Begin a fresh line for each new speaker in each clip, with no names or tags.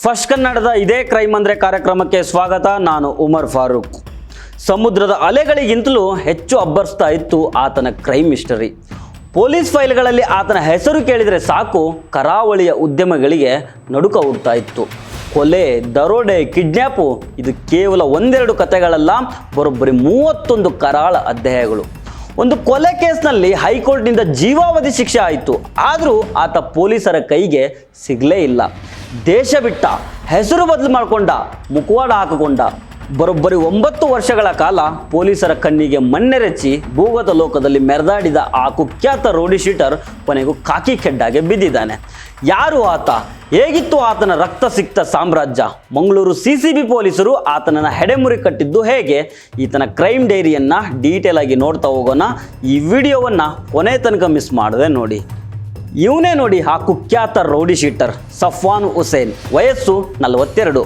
First ಕನ್ನಡದ ಇದೇ crime ಅಂದ್ರೆ ಕಾರ್ಯಕ್ರಮಕ್ಕೆ ಸ್ವಾಗತ. ನಾನು ಉಮರ್ ಫಾರೂಕ್. ಸಮುದ್ರದ ಅಲೆಗಳಿಗಿಂತಲೂ ಹೆಚ್ಚು ಅಬ್ಬರಿಸ್ತಾ ಇತ್ತು ಆತನ ಕ್ರೈಮ್ ಹಿಸ್ಟರಿ. ಪೊಲೀಸ್ ಫೈಲ್ಗಳಲ್ಲಿ ಆತನ ಹೆಸರು ಕೇಳಿದರೆ ಸಾಕು, ಕರಾವಳಿಯ ಉದ್ಯಮಗಳಿಗೆ ನಡುಕ ಹುಡ್ತಾ ಇತ್ತು. ಕೊಲೆ, ದರೋಡೆ, ಕಿಡ್ನ್ಯಾಪು ಇದು ಕೇವಲ ಒಂದೆರಡು ಕಥೆಗಳಲ್ಲ, ಬರೋಬ್ಬರಿ 31 ಕರಾಳ ಅಧ್ಯಾಯಗಳು. ಒಂದು ಕೊಲೆ ಕೇಸ್ನಲ್ಲಿ ಹೈಕೋರ್ಟ್ನಿಂದ ಜೀವಾವಧಿ ಶಿಕ್ಷೆ ಆಯಿತು, ಆದರೂ ಆತ ಪೊಲೀಸರ ಕೈಗೆ ಸಿಗಲೇ ಇಲ್ಲ. ದೇಶ ಬಿಟ್ಟ, ಹೆಸರು ಬದಲು ಮಾಡಿಕೊಂಡ, ಮುಖವಾಡ ಹಾಕಿಕೊಂಡ. ಬರೋಬ್ಬರಿ 9 ವರ್ಷಗಳ ಕಾಲ ಪೊಲೀಸರ ಕಣ್ಣಿಗೆ ಮಣ್ಣೆರಚಿ ಭೂಗತ ಲೋಕದಲ್ಲಿ ಮೆರೆದಾಡಿದ ಆ ಕುಖ್ಯಾತ ರೋಡಿ ಶೀಟರ್ ಕೊನೆಗೂ ಕಾಕಿ ಖೆಡ್ಡಾಗೆ ಬಿದ್ದಿದ್ದಾನೆ. ಯಾರು ಆತ? ಹೇಗಿತ್ತು ಆತನ ರಕ್ತ ಸಿಕ್ತ ಸಾಮ್ರಾಜ್ಯ? ಮಂಗಳೂರು CCB ಪೊಲೀಸರು ಆತನನ್ನು ಹೆಡೆಮುರಿ ಕಟ್ಟಿದ್ದು ಹೇಗೆ? ಈತನ ಕ್ರೈಮ್ ಡೈರಿಯನ್ನು ಡೀಟೇಲ್ ಆಗಿ ನೋಡ್ತಾ ಹೋಗೋಣ. ಈ ವಿಡಿಯೋವನ್ನು ಕೊನೆ ತನಕ ಮಿಸ್ ಮಾಡದೆ ನೋಡಿ. ಇವನೇ ನೋಡಿ ಆ ಕುಖ್ಯಾತ ರೌಡಿ ಶೀಟರ್ ಸಫ್ವಾನ್ ಹುಸೇನ್. ವಯಸ್ಸು 42.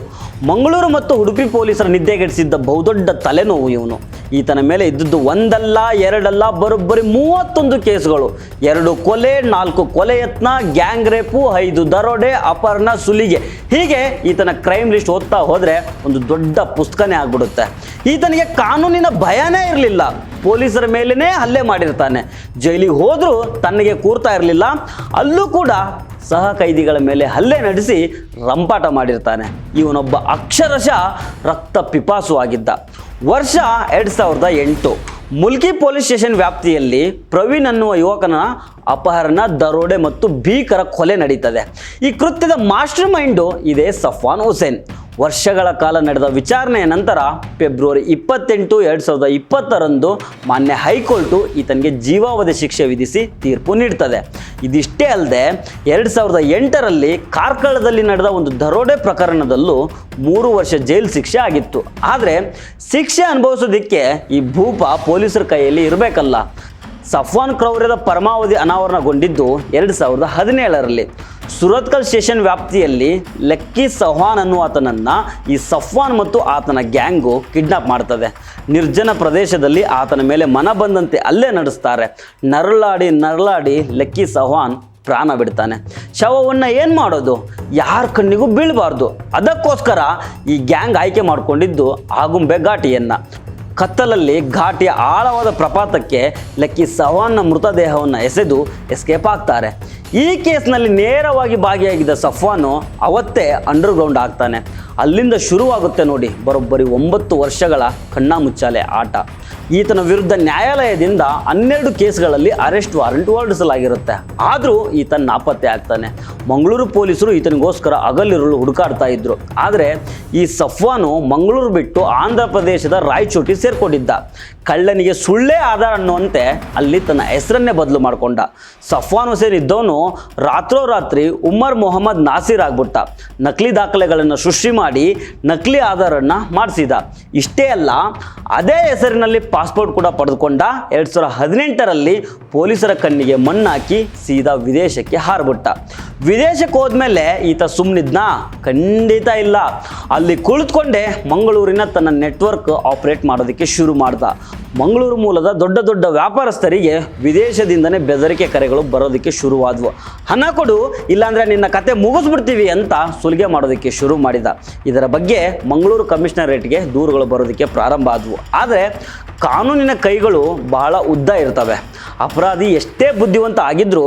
ಮಂಗಳೂರು ಮತ್ತು ಉಡುಪಿ ಪೊಲೀಸರ ನಿದ್ದೆಗೆಡಿಸಿದ್ದ ಬಹುದೊಡ್ಡ ತಲೆನೋವು ಇವನು. ಈತನ ಮೇಲೆ ಇದ್ದದ್ದು ಒಂದಲ್ಲ ಎರಡಲ್ಲ, ಬರೋಬ್ಬರಿ 31 ಕೇಸುಗಳು. 2 ಕೊಲೆ, 4 ಕೊಲೆ ಯತ್ನ, ಗ್ಯಾಂಗ್ ರೇಪು, 5 ದರೋಡೆ, ಅಪಹರಣ, ಸುಲಿಗೆ. ಹೀಗೆ ಈತನ ಕ್ರೈಮ್ ಲಿಸ್ಟ್ ಓದ್ತಾ ಹೋದರೆ ಒಂದು ದೊಡ್ಡ ಪುಸ್ತಕನೇ ಆಗ್ಬಿಡುತ್ತೆ. ಈತನಿಗೆ ಕಾನೂನಿನ ಭಯನೇ ಇರಲಿಲ್ಲ. ಪೊಲೀಸರ ಮೇಲೇ ಹಲ್ಲೆ ಮಾಡಿರ್ತಾನೆ. ಜೈಲಿಗೆ ಹೋದರೂ ತನಗೆ ಕೂರ್ತಾ ಇರಲಿಲ್ಲ. ಅಲ್ಲೂ ಕೂಡ ಸಹ ಕೈದಿಗಳ ಮೇಲೆ ಹಲ್ಲೆ ನಡೆಸಿ ರಂಪಾಟ ಮಾಡಿರ್ತಾನೆ. ಇವನೊಬ್ಬ ಅಕ್ಷರಶಃ ರಕ್ತ ಪಿಪಾಸು ಆಗಿದ್ದ. ವರ್ಷ 2008. ಮುಲ್ಕಿ ಪೊಲೀಸ್ ಸ್ಟೇಷನ್ ವ್ಯಾಪ್ತಿಯಲ್ಲಿ ಪ್ರವೀಣ್ ಅನ್ನುವ ಯುವಕನ ಅಪಹರಣ, ದರೋಡೆ ಮತ್ತು ಭೀಕರ ಕೊಲೆ ನಡೀತದೆ. ಈ ಕೃತ್ಯದ ಮಾಸ್ಟರ್ ಮೈಂಡು ಇದೇ ಸಫ್ವಾನ್ ಹುಸೇನ್. ವರ್ಷಗಳ ಕಾಲ ನಡೆದ ವಿಚಾರಣೆಯ ನಂತರ ಫೆಬ್ರವರಿ 28, 2020 ಮಾನ್ಯ ಹೈಕೋರ್ಟು ಈತನಿಗೆ ಜೀವಾವಧಿ ಶಿಕ್ಷೆ ವಿಧಿಸಿ ತೀರ್ಪು ನೀಡ್ತದೆ. ಇದಿಷ್ಟೇ ಅಲ್ಲದೆ 2008 ಕಾರ್ಕಳದಲ್ಲಿ ನಡೆದ ಒಂದು ದರೋಡೆ ಪ್ರಕರಣದಲ್ಲೂ 3 ವರ್ಷ ಜೈಲು ಶಿಕ್ಷೆ ಆಗಿತ್ತು. ಆದರೆ ಶಿಕ್ಷೆ ಅನುಭವಿಸೋದಕ್ಕೆ ಈ ಭೂಪ ಪೊಲೀಸರ ಕೈಯಲ್ಲಿ ಇರಬೇಕಲ್ಲ. ಸಫ್ವಾನ್ ಕ್ರೌರ್ಯದ ಪರಮಾವಧಿ ಅನಾವರಣಗೊಂಡಿದ್ದು 2017. ಸುರತ್ಕಲ್ ಸ್ಟೇಷನ್ ವ್ಯಾಪ್ತಿಯಲ್ಲಿ ಲಕ್ಕಿ ಸೌಹಾನ್ ಅನ್ನುವಾತನನ್ನು ಈ ಸಫ್ವಾನ್ ಮತ್ತು ಆತನ ಗ್ಯಾಂಗು ಕಿಡ್ನಾಪ್ ಮಾಡ್ತದೆ. ನಿರ್ಜನ ಪ್ರದೇಶದಲ್ಲಿ ಆತನ ಮೇಲೆ ಮನ ಬಂದಂತೆ ಹಲ್ಲೆ ನಡೆಸ್ತಾರೆ. ನರಳಾಡಿ ಲಕ್ಕಿ ಸೌಹಾನ್ ಪ್ರಾಣ ಬಿಡ್ತಾನೆ. ಶವವನ್ನು ಏನು ಮಾಡೋದು? ಯಾರ ಕಣ್ಣಿಗೂ ಬೀಳಬಾರ್ದು. ಅದಕ್ಕೋಸ್ಕರ ಈ ಗ್ಯಾಂಗ್ ಆಯ್ಕೆ ಮಾಡಿಕೊಂಡಿದ್ದು ಆಗುಂಬೆ ಘಾಟಿಯನ್ನು. ಕತ್ತಲಲ್ಲಿ ಘಾಟಿಯ ಆಳವಾದ ಪ್ರಪಾತಕ್ಕೆ ಲಕ್ಕಿ ಸೌಹಾನ್ನ ಮೃತದೇಹವನ್ನು ಎಸೆದು ಎಸ್ಕೇಪ್ ಆಗ್ತಾರೆ. ಈ ಕೇಸ್ನಲ್ಲಿ ನೇರವಾಗಿ ಭಾಗಿಯಾಗಿದ್ದ ಸಫ್ವಾನು ಅವತ್ತೇ ಅಂಡರ್ಗ್ರೌಂಡ್ ಆಗ್ತಾನೆ. ಅಲ್ಲಿಂದ ಶುರುವಾಗುತ್ತೆ ನೋಡಿ ಬರೋಬ್ಬರಿ 9 ವರ್ಷಗಳ ಕಣ್ಣಾಮುಚ್ಚಾಲೆ ಆಟ. ಈತನ ವಿರುದ್ಧ ನ್ಯಾಯಾಲಯದಿಂದ 12 ಕೇಸ್ಗಳಲ್ಲಿ ಅರೆಸ್ಟ್ ವಾರೆಂಟ್ ಹೊರಡಿಸಲಾಗಿರುತ್ತೆ. ಆದರೂ ಈತ ನಾಪತ್ತೆ ಆಗ್ತಾನೆ. ಮಂಗಳೂರು ಪೊಲೀಸರು ಈತನಿಗೋಸ್ಕರ ಹಗಲಿರುಳು ಹುಡುಕಾಡ್ತಾ ಇದ್ರು. ಆದರೆ ಈ ಸಫ್ವಾನು ಮಂಗಳೂರು ಬಿಟ್ಟು ಆಂಧ್ರ ಪ್ರದೇಶದ ರಾಯಚೋಟಿ ಸೇರ್ಕೊಂಡಿದ್ದ. ಕಳ್ಳನಿಗೆ ಸುಳ್ಳೇ ಆಧಾರ ಅನ್ನುವಂತೆ ಅಲ್ಲಿ ತನ್ನ ಹೆಸರನ್ನೇ ಬದಲು ಮಾಡಿಕೊಂಡ. ಸಫ್ವಾನ್ ಹುಸೇನ್ ಇದ್ದವನು ರಾತ್ರೋರಾತ್ರಿ ಉಮರ್ ಮೊಹಮ್ಮದ್ ನಾಸೀರ್ ಆಗ್ಬಿಟ್ಟ. ನಕಲಿ ದಾಖಲೆಗಳನ್ನು ಸೃಷ್ಟಿ ಮಾಡಿ ನಕಲಿ ಆಧಾರವನ್ನು ಮಾಡಿಸಿದ. ಇಷ್ಟೇ ಅಲ್ಲ, ಅದೇ ಹೆಸರಿನಲ್ಲಿ ಪಾಸ್ಪೋರ್ಟ್ ಕೂಡ ಪಡೆದುಕೊಂಡ. 2018 ಪೊಲೀಸರ ಕಣ್ಣಿಗೆ ಮಣ್ಣಾಕಿ ಸೀದಾ ವಿದೇಶಕ್ಕೆ ಹಾರ್ಬಿಟ್ಟ. ವಿದೇಶಕ್ಕೆ ಹೋದ್ಮೇಲೆ ಈತ ಸುಮ್ಮನಿದ್ನಾ? ಖಂಡಿತ ಇಲ್ಲ. ಅಲ್ಲಿ ಕುಳಿತುಕೊಂಡೇ ಮಂಗಳೂರಿನ ತನ್ನ ನೆಟ್ವರ್ಕ್ ಆಪರೇಟ್ ಮಾಡೋದಕ್ಕೆ ಶುರು ಮಾಡ್ದ. ಮಂಗಳೂರು ಮೂಲದ ದೊಡ್ಡ ದೊಡ್ಡ ವ್ಯಾಪಾರಸ್ಥರಿಗೆ ವಿದೇಶದಿಂದನೇ ಬೆದರಿಕೆ ಕರೆಗಳು ಬರೋದಕ್ಕೆ ಶುರುವಾದವು. ಹಣ ಕೊಡು, ಇಲ್ಲಾಂದರೆ ನಿನ್ನ ಕತೆ ಮುಗಿಸ್ಬಿಡ್ತೀವಿ ಅಂತ ಸುಲಿಗೆ ಮಾಡೋದಕ್ಕೆ ಶುರು ಮಾಡಿದ. ಇದರ ಬಗ್ಗೆ ಮಂಗಳೂರು ಕಮಿಷನರೇಟ್ಗೆ ದೂರುಗಳು ಬರೋದಕ್ಕೆ ಪ್ರಾರಂಭ ಆದವು. ಆದರೆ ಕಾನೂನಿನ ಕೈಗಳು ಬಹಳ ಉದ್ದ ಇರ್ತವೆ. ಅಪರಾಧಿ ಎಷ್ಟೇ ಬುದ್ಧಿವಂತ ಆಗಿದ್ರೂ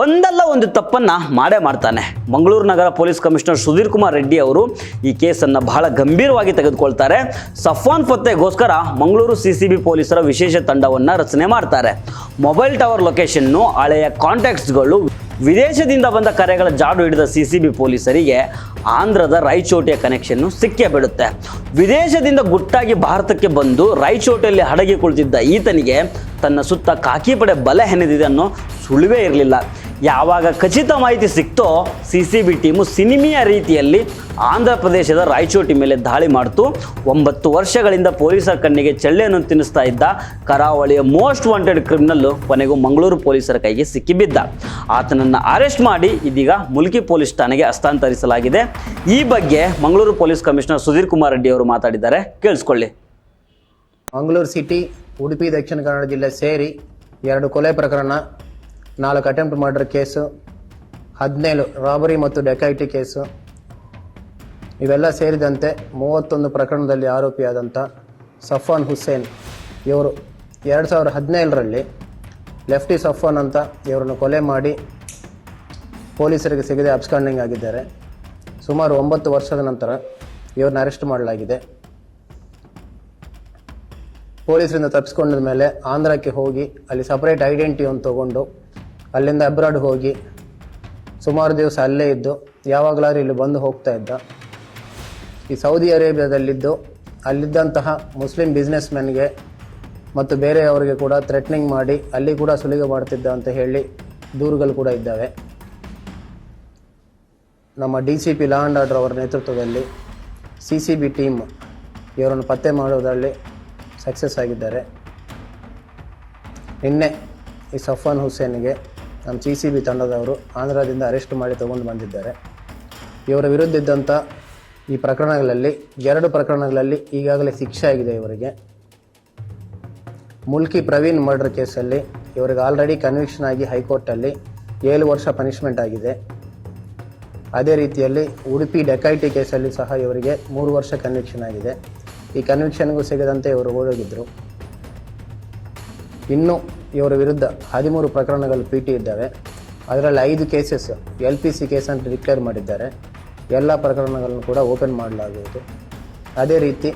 ಒಂದಲ್ಲ ಒಂದು ತಪ್ಪನ್ನು ಮಾಡೇ ಮಾಡ್ತಾನೆ. ಮಂಗಳೂರು ನಗರ ಪೊಲೀಸ್ ಕಮಿಷನರ್ ಸುಧೀರ್ ಕುಮಾರ್ ರೆಡ್ಡಿ ಅವರು ಈ ಕೇಸನ್ನು ಬಹಳ ಗಂಭೀರವಾಗಿ ತೆಗೆದುಕೊಳ್ತಾರೆ. ಸಫ್ವಾನ್ ಪತ್ತೆಗೋಸ್ಕರ ಮಂಗಳೂರು CCB ಪೊಲೀಸರ ವಿಶೇಷ ತಂಡವನ್ನು ರಚನೆ ಮಾಡ್ತಾರೆ. ಮೊಬೈಲ್ ಟವರ್ ಲೊಕೇಶನ್ನು, ಹಳೆಯ ಕಾಂಟ್ಯಾಕ್ಟ್ಸ್ಗಳು, ವಿದೇಶದಿಂದ ಬಂದ ಕರೆಗಳ ಜಾಡು ಹಿಡಿದ CCB ಪೊಲೀಸರಿಗೆ ಆಂಧ್ರದ ರಾಯಚೋಟಿಯ ಕನೆಕ್ಷನ್ನು ಸಿಕ್ಕೇ ಬಿಡುತ್ತೆ. ವಿದೇಶದಿಂದ ಗುಟ್ಟಾಗಿ ಭಾರತಕ್ಕೆ ಬಂದು ರಾಯಚೋಟಿಯಲ್ಲಿ ಹಡಗಿ ಕುಳಿತಿದ್ದ ಈತನಿಗೆ ತನ್ನ ಸುತ್ತ ಕಾಕಿ ಪಡೆ ಬಲೆ ಹೆಣೆದಿದೆ ಅನ್ನೋ ಸುಳಿವೇ ಇರಲಿಲ್ಲ. ಯಾವಾಗ ಖಚಿತ ಮಾಹಿತಿ ಸಿಕ್ತೋ CCB ಟೀಮು ಸಿನಿಮೀಯ ರೀತಿಯಲ್ಲಿ ಆಂಧ್ರ ಪ್ರದೇಶದ ರಾಯಚೋಟಿ ಮೇಲೆ ದಾಳಿ ಮಾಡ್ತು. 9 ವರ್ಷಗಳಿಂದ ಪೊಲೀಸರ ಕಣ್ಣಿಗೆ ಚೆಳ್ಳೆಯನ್ನು ತಿನ್ನಿಸ್ತಾ ಇದ್ದ ಕರಾವಳಿಯ ಮೋಸ್ಟ್ ವಾಂಟೆಡ್ ಕ್ರಿಮಿನಲ್ಲು ಕೊನೆಗೂ ಮಂಗಳೂರು ಪೊಲೀಸರ ಕೈಗೆ ಸಿಕ್ಕಿಬಿದ್ದ. ಆತನನ್ನು ಅರೆಸ್ಟ್ ಮಾಡಿ ಇದೀಗ ಮುಲ್ಕಿ ಪೊಲೀಸ್ ಠಾಣೆಗೆ ಹಸ್ತಾಂತರಿಸಲಾಗಿದೆ. ಈ ಬಗ್ಗೆ ಮಂಗಳೂರು ಪೊಲೀಸ್ ಕಮಿಷನರ್ ಸುಧೀರ್ ಕುಮಾರ್ ರೆಡ್ಡಿ ಅವರು ಮಾತಾಡಿದ್ದಾರೆ, ಕೇಳಿಸ್ಕೊಳ್ಳಿ.
ಮಂಗಳೂರು ಸಿಟಿ, ಉಡುಪಿ ದಕ್ಷಿಣ ಕನ್ನಡ ಜಿಲ್ಲೆ ಸೇರಿ 2 ಕೊಲೆ ಪ್ರಕರಣ, 4 ಅಟೆಂಪ್ಟ್ ಮರ್ಡರ್ ಕೇಸು, 17 ರಾಬರಿ ಮತ್ತು ಡೆಕೈಟಿ ಕೇಸು, ಇವೆಲ್ಲ ಸೇರಿದಂತೆ 31 ಪ್ರಕರಣದಲ್ಲಿ ಆರೋಪಿಯಾದಂಥ ಸಫ್ವಾನ್ ಹುಸೇನ್ ಇವರು 2017ರಲ್ಲಿ ಲೆಫ್ಟಿ ಸಫ್ವಾನ್ ಅಂತ ಇವರನ್ನು ಕೊಲೆ ಮಾಡಿ ಪೊಲೀಸರಿಗೆ ಸಿಗದೆ ಅಬ್ಸ್ಕಾಂಡಿಂಗ್ ಆಗಿದ್ದಾರೆ. ಸುಮಾರು 9 ವರ್ಷದ ನಂತರ ಇವ್ರನ್ನ ಅರೆಸ್ಟ್ ಮಾಡಲಾಗಿದೆ. ಪೊಲೀಸರಿಂದ ತಪ್ಪಿಸ್ಕೊಂಡ ಮೇಲೆ ಆಂಧ್ರಕ್ಕೆ ಹೋಗಿ ಅಲ್ಲಿ ಸಪರೇಟ್ ಐಡೆಂಟಿಟಿಯನ್ನು ತೊಗೊಂಡು ಅಲ್ಲಿಂದ ಅಬ್ರಾಡ್ ಹೋಗಿ ಸುಮಾರು ದಿವಸ ಅಲ್ಲೇ ಇದ್ದು ಯಾವಾಗಲಾದ್ರೂ ಇಲ್ಲಿ ಬಂದು ಹೋಗ್ತಾ ಇದ್ದ. ಈ ಸೌದಿ ಅರೇಬಿಯಾದಲ್ಲಿದ್ದು ಅಲ್ಲಿದ್ದಂತಹ ಮುಸ್ಲಿಂ ಬಿಸ್ನೆಸ್ ಮೆನ್ಗೆ ಮತ್ತು ಬೇರೆಯವರಿಗೆ ಕೂಡ ಥ್ರೆಟ್ನಿಂಗ್ ಮಾಡಿ ಅಲ್ಲಿ ಕೂಡ ಸುಲಿಗೆ ಮಾಡ್ತಿದ್ದ ಅಂತ ಹೇಳಿ ದೂರುಗಳು ಕೂಡ ಇದ್ದಾವೆ. ನಮ್ಮ DCP ಲಾ ಆ್ಯಂಡ್ ಆರ್ಡರ್ ಅವರ ನೇತೃತ್ವದಲ್ಲಿ CCB ಟೀಮ್ ಇವರನ್ನು ಪತ್ತೆ ಮಾಡೋದರಲ್ಲಿ ಸಕ್ಸಸ್ ಆಗಿದ್ದಾರೆ. ನಿನ್ನೆ ಈ ಸಫ್ವಾನ್ ಹುಸೇನ್ಗೆ ನಮ್ಮ CCB ತಂಡದವರು ಆಂಧ್ರದಿಂದ ಅರೆಸ್ಟ್ ಮಾಡಿ ತಗೊಂಡು ಬಂದಿದ್ದಾರೆ. ಇವರ ವಿರುದ್ಧ ಇದ್ದಂಥ ಈ ಪ್ರಕರಣಗಳಲ್ಲಿ 2 ಪ್ರಕರಣಗಳಲ್ಲಿ ಈಗಾಗಲೇ ಶಿಕ್ಷೆ ಆಗಿದೆ ಇವರಿಗೆ. ಮುಲ್ಕಿ ಪ್ರವೀಣ್ ಮರ್ಡರ್ ಕೇಸಲ್ಲಿ ಇವರಿಗೆ ಆಲ್ರೆಡಿ ಕನ್ವಿಕ್ಷನ್ ಆಗಿ ಹೈಕೋರ್ಟಲ್ಲಿ 7 ವರ್ಷ ಪನಿಷ್ಮೆಂಟ್ ಆಗಿದೆ. ಅದೇ ರೀತಿಯಲ್ಲಿ ಉಡುಪಿ ಡಕೈಟಿ ಕೇಸಲ್ಲಿ ಸಹ ಇವರಿಗೆ 3 ವರ್ಷ ಕನ್ವಿಕ್ಷನ್ ಆಗಿದೆ. ಈ ಕನ್ವಿಕ್ಷನ್ಗೂ ಸಿಗದಂತೆ ಇವರು ಓಡೋಗಿದ್ದರು. ಇನ್ನು ಇವರ ವಿರುದ್ಧ 13 ಪ್ರಕರಣಗಳು PT ಇದ್ದಾವೆ. ಅದರಲ್ಲಿ 5 ಕೇಸಸ್ LPC ಕೇಸ್ ಅಂತ ಡಿಕ್ಲೇರ್ ಮಾಡಿದ್ದಾರೆ. ಎಲ್ಲ ಪ್ರಕರಣಗಳನ್ನು ಕೂಡ ಓಪನ್ ಮಾಡಲಾಗುವುದು. ಅದೇ ರೀತಿ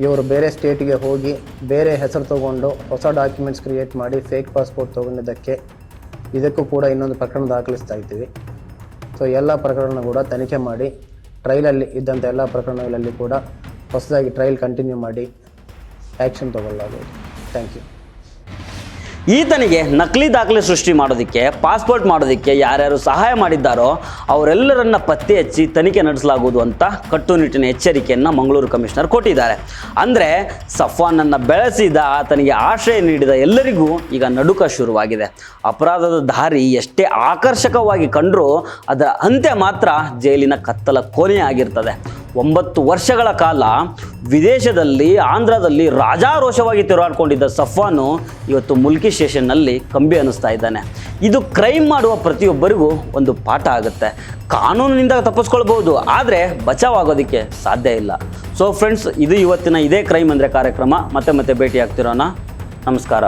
ಇವರು ಬೇರೆ ಸ್ಟೇಟಿಗೆ ಹೋಗಿ ಬೇರೆ ಹೆಸರು ತೊಗೊಂಡು ಹೊಸ ಡಾಕ್ಯುಮೆಂಟ್ಸ್ ಕ್ರಿಯೇಟ್ ಮಾಡಿ ಫೇಕ್ ಪಾಸ್ಪೋರ್ಟ್ ತೊಗೊಂಡಿದ್ದಕ್ಕೆ ಇದಕ್ಕೂ ಕೂಡ ಇನ್ನೊಂದು ಪ್ರಕರಣ ದಾಖಲಿಸ್ತಾ ಇದ್ದೀವಿ. ಸೊ ಎಲ್ಲ ಪ್ರಕರಣ ಕೂಡ ತನಿಖೆ ಮಾಡಿ ಟ್ರೈಲಲ್ಲಿ ಇದ್ದಂಥ ಎಲ್ಲ ಪ್ರಕರಣಗಳಲ್ಲಿ ಕೂಡ ಹೊಸದಾಗಿ ಟ್ರಯಲ್ ಕಂಟಿನ್ಯೂ ಮಾಡಿ ಆ್ಯಕ್ಷನ್ ತೊಗೊಳ್ಳಲಾಗುವುದು. Thank you.
ಈತನಿಗೆ ನಕಲಿ ದಾಖಲೆ ಸೃಷ್ಟಿ ಮಾಡೋದಕ್ಕೆ, ಪಾಸ್ಪೋರ್ಟ್ ಮಾಡೋದಕ್ಕೆ ಯಾರ್ಯಾರು ಸಹಾಯ ಮಾಡಿದ್ದಾರೋ ಅವರೆಲ್ಲರನ್ನ ಪತ್ತೆ ಹಚ್ಚಿ ತನಿಖೆ ನಡೆಸಲಾಗುವುದು ಅಂತ ಕಟ್ಟುನಿಟ್ಟಿನ ಎಚ್ಚರಿಕೆಯನ್ನು ಮಂಗಳೂರು ಕಮಿಷನರ್ ಕೊಟ್ಟಿದ್ದಾರೆ. ಅಂದರೆ ಸಫ್ವಾನನ್ನು ಬೆಳೆಸಿದ, ಆತನಿಗೆ ಆಶ್ರಯ ನೀಡಿದ ಎಲ್ಲರಿಗೂ ಈಗ ನಡುಕ ಶುರುವಾಗಿದೆ. ಅಪರಾಧದ ದಾರಿ ಎಷ್ಟೇ ಆಕರ್ಷಕವಾಗಿ ಕಂಡರೂ ಅದರ ಅಂತ್ಯ ಮಾತ್ರ ಜೈಲಿನ ಕತ್ತಲ ಕೊನೆಯಾಗಿರ್ತದೆ. 9 ವರ್ಷಗಳ ಕಾಲ ವಿದೇಶದಲ್ಲಿ, ಆಂಧ್ರದಲ್ಲಿ ರಾಜಾರೋಷವಾಗಿ ತಿರುಗಾಡಿಕೊಂಡಿದ್ದ ಸಫ್ವಾನು ಇವತ್ತು ಮುಲ್ಕಿ ಸ್ಟೇಷನ್ನಲ್ಲಿ ಕಂಬಿ ಅನ್ನಿಸ್ತಾ ಇದ್ದಾನೆ. ಇದು ಕ್ರೈಮ್ ಮಾಡುವ ಪ್ರತಿಯೊಬ್ಬರಿಗೂ ಒಂದು ಪಾಠ ಆಗುತ್ತೆ. ಕಾನೂನಿನಿಂದ ತಪ್ಪಿಸ್ಕೊಳ್ಬೋದು, ಆದರೆ ಬಚಾವಾಗೋದಕ್ಕೆ ಸಾಧ್ಯ ಇಲ್ಲ. ಸೊ ಫ್ರೆಂಡ್ಸ್, ಇದು ಇವತ್ತಿನ ಇದೇ ಕ್ರೈಮ್ ಅಂದರೆ ಕಾರ್ಯಕ್ರಮ. ಮತ್ತೆ ಭೇಟಿ ಆಗ್ತಿರೋಣ. ನಮಸ್ಕಾರ.